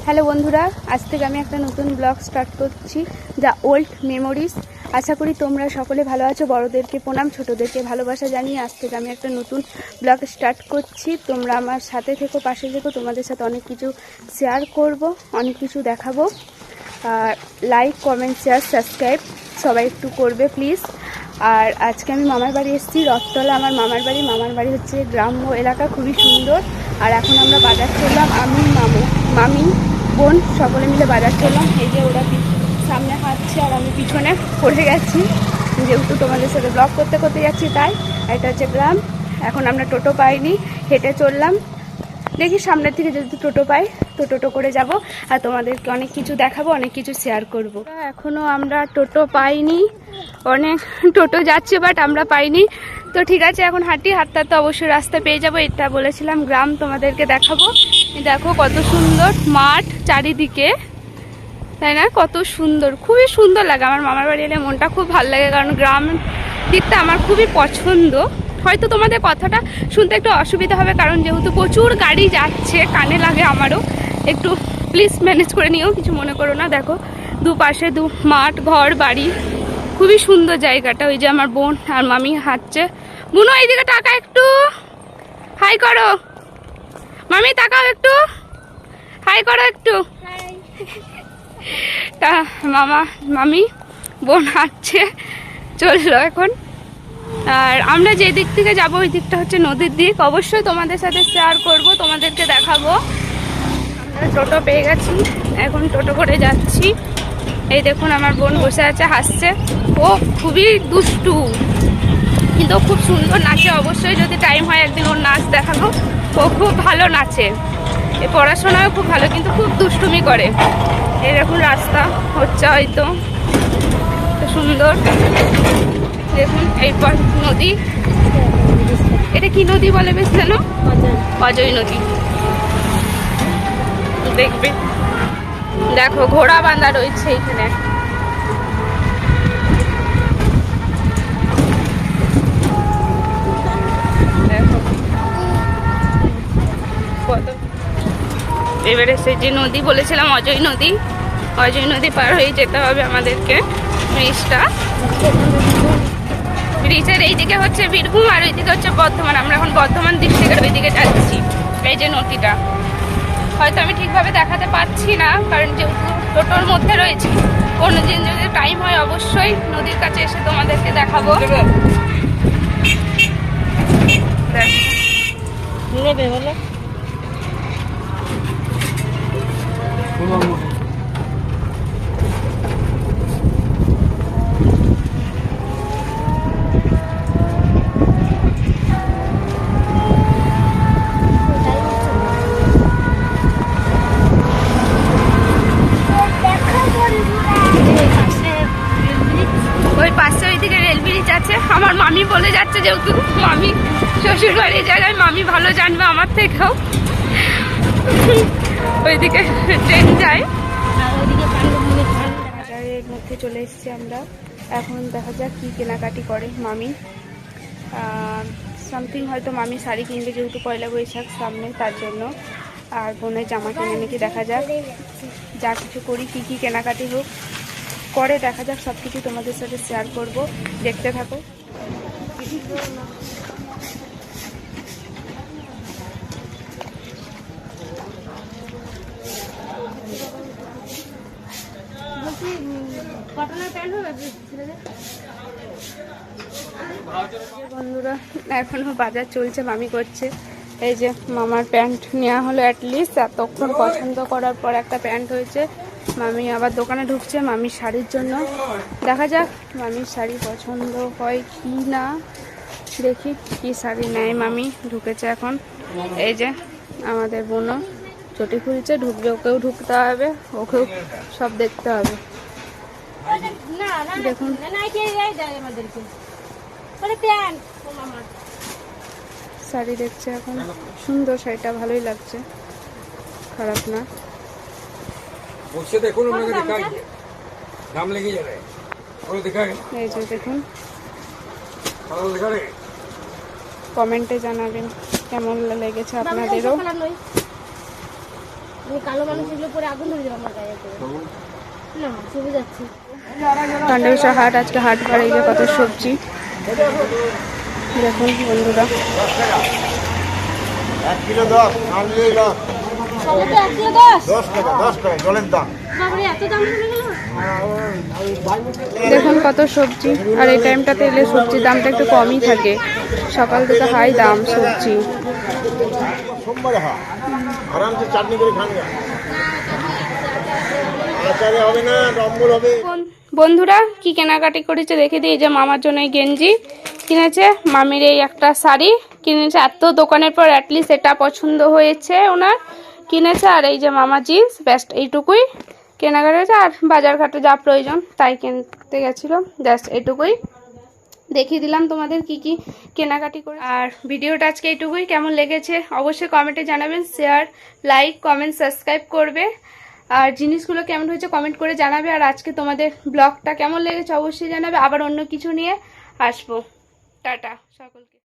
Hello বন্ধুরা, আজ থেকে আমি একটা নতুন ব্লগ স্টার্ট করছি, দ্য ওল্ড মেমোরিজ। আশা করি তোমরা সকলে ভালো আছো। বড়োদেরকে প্রণাম, ছোটোদেরকে ভালোবাসা জানিয়ে আজ থেকে আমি একটা নতুন ব্লগ স্টার্ট করছি। তোমরা আমার সাথে থেকো, পাশে থেকো। তোমাদের সাথে অনেক কিছু শেয়ার করব, অনেক কিছু দেখাবো। আর লাইক, কমেন্ট, শেয়ার, সাবস্ক্রাইব সবাই একটু করবে প্লিজ। আর আজকে আমি মামার বাড়ি এসেছি, রথতলা আমার মামার বাড়ি হচ্ছে গ্রাম্য এলাকা, খুবই সুন্দর। আর এখন আমরা বাজার করলাম, আমি মামি বোন সকলে মিলে বাজার করলাম। এই যে ওরা সামনে হাঁটছে আর আমি পিছনে পড়ে গেছি, যেহেতু তোমাদের সাথে ব্লগ করতে করতে যাচ্ছি তাই। এটা হচ্ছে গ্রাম। এখন আমরা টোটো পাইনি, হেঁটে চললাম। দেখি সামনের থেকে যদি টোটো পাই তো টোটো করে যাব আর তোমাদেরকে অনেক কিছু দেখাবো, অনেক কিছু শেয়ার করব। এখনও আমরা টোটো পাইনি, অনেক টোটো যাচ্ছে বাট আমরা পাইনি। তো ঠিক আছে, এখন হাঁটতে তো অবশ্যই রাস্তা পেয়ে যাব। এটা বলেছিলাম গ্রাম তোমাদেরকে দেখাবো। দেখো কত সুন্দর মাঠ চারিদিকে, তাই না? কত সুন্দর, খুবই সুন্দর লাগে। আমার মামার বাড়ি এলে মনটা খুব ভালো লাগে, কারণ গ্রাম দিকটা আমার খুবই পছন্দ। হয়তো তোমাদের কথাটা শুনতে একটু অসুবিধা হবে, কারণ যেহেতু প্রচুর গাড়ি যাচ্ছে, কানে লাগে আমারও। একটু প্লিজ ম্যানেজ করে নিও, কিছু মনে করো না। দেখো দুপাশে মাঠ, ঘর বাড়ি, খুবই সুন্দর জায়গাটা। ওই যে আমার বোন আর মামি হাঁটছে। বুনো এইদিকে টাকা, একটু হাই করো। মামি তাকাও, একটু হাই করো একটু। তা মামি বোন হাঁটছে, চললো এখন। আর আমরা যে দিক থেকে যাব ওই দিকটা হচ্ছে নদীর দিক। অবশ্যই তোমাদের সাথে শেয়ার করব, তোমাদেরকে দেখাবো। আমরা টোটো পেয়ে গেছি, এখন টোটো করে যাচ্ছি। এই দেখুন আমার বোন বসে আছে, হাসছে। ও খুবই দুষ্টু, কিন্তু খুব সুন্দর নাচে। অবশ্যই যদি টাইম হয় একদিন ওর নাচ দেখাবো। ও খুব ভালো নাচে, এ পড়াশোনাও খুব ভালো, কিন্তু খুব দুষ্টুমি করে। এই দেখুন রাস্তা হচ্ছে হয়তো সুন্দর। দেখুন এরপর নদী, এটা কি নদী বলে বেশ যেন? অজয় নদী। দেখবে, দেখো ঘোড়া বাঁধা রয়েছে এখানে। দেখো কত। এবারে সেই যে নদী বলেছিলাম, অজয় নদী পার হয়ে যেতে হবে আমাদেরকে। ব্রিজের এইদিকে হচ্ছে বীরভূম আর ওইদিকে হচ্ছে বর্ধমান। আমরা এখন বর্ধমান ডিস্ট্রিক্টের ওইদিকে যাচ্ছি। এই যে নদীটা হয়তো আমি ঠিকভাবে দেখাতে পারছি না, কারণ যেহেতু টোটোর মধ্যে রয়েছি। কোনো দিন যদি টাইম হয় অবশ্যই নদীর কাছে এসে তোমাদেরকে দেখাবো। আমার মামি বলে যাচ্ছে, যেহেতু মামি শ্বশুর বাড়ি জায়গায়, মামি ভালো জানবে আমার থেকেও। ওইদিকে ট্রেন যায়। বাজারের মধ্যে চলে এসেছি আমরা। এখন দেখা যাক কি কেনাকাটি করে মামি। সামথিং হয়তো মামি শাড়ি কিনবে, যেহেতু পয়লা বৈশাখ সামনে, তার জন্য। আর বোনের জামা কিনে নাকি, দেখা যাক যা কিছু করি, কি কি কেনাকাটি হোক করে দেখা যাক। সব কিছু তোমাদের সাথে শেয়ার করব, দেখতে থাকো। বন্ধুরা এখনো বাজার চলছে, মামি করছে। এই যে মামার প্যান্ট নেওয়া হলো অ্যাটলিস্ট এতক্ষণ পছন্দ করার পর একটা প্যান্ট হয়েছে। মামি আবার দোকানে ঢুকছে মামির শাড়ির জন্য। দেখা যাক মামির শাড়ি পছন্দ হয় কি না, দেখি কি শাড়ি নেয় মামি। ঢুকেছে এখন। এই যে আমাদের বোনও চটি খুলছে, ঢুকবে, ওকেও ঢুকতে হবে, ওকেও সব দেখতে হবে। দেখুন শাড়ি দেখছে এখন, সুন্দর শাড়িটা, ভালোই লাগছে, খারাপ না। এই যে দেখুন, কমেন্টে জানাবেন কেমন লেগেছে আপনাদেরও। কালো মানুষগুলো পরে আগুন ধরে যাবে আমার গায়ে না সবুজ যাচ্ছে পাণ্ডবেশ্বর হাট, আজকে হাট বার, এই যে কত সবজি দেখুন বন্ধুরা। 1 কিলো 10, না নিলেই লস। টমেটো 1 কিলো 10 10 টাকা জলের দাম। বাবারে এত দাম কমে গেল দেখুন কত সবজি, আর এই টাইমটাতে এলে সবজির দামটা একটু কমই থাকে, সকাল থেকে হাই দাম সবজি। সোমবারে হয় আরামসে চাটনি করে খান না, আচারে হবে না, ডম্বল হবে। বন্ধুরা কি কেনাকাটি করেছে দেখে দিই। এই যে মামার জন্য এই গেঞ্জি কিনেছে, মামির এই একটা শাড়ি কিনেছে, এত দোকানের পর অ্যাটলিস্ট এটা পছন্দ হয়েছে ওনার, কিনেছে। আর এই যে মামা জিন্স, ব্যাস্ট এইটুকুই কেনাকাটা হয়েছে। আর বাজারঘাটে যা প্রয়োজন তাই কিনতে গেছিলো, জাস্ট এইটুকুই দেখিয়ে দিলাম তোমাদের কি কি কেনাকাটি করে। আর ভিডিওটা আজকে এইটুকুই, কেমন লেগেছে অবশ্যই কমেন্টে জানাবেন, শেয়ার, লাইক, কমেন্ট, সাবস্ক্রাইব করবে। আর জিনিসগুলো কেমন হয়েছে কমেন্ট করে জানাবে। আর আজকে তোমাদের ব্লগটা কেমন লেগেছে অবশ্যই জানাবে, আবার অন্য কিছু নিয়ে আসবো। টাটা সকলকে।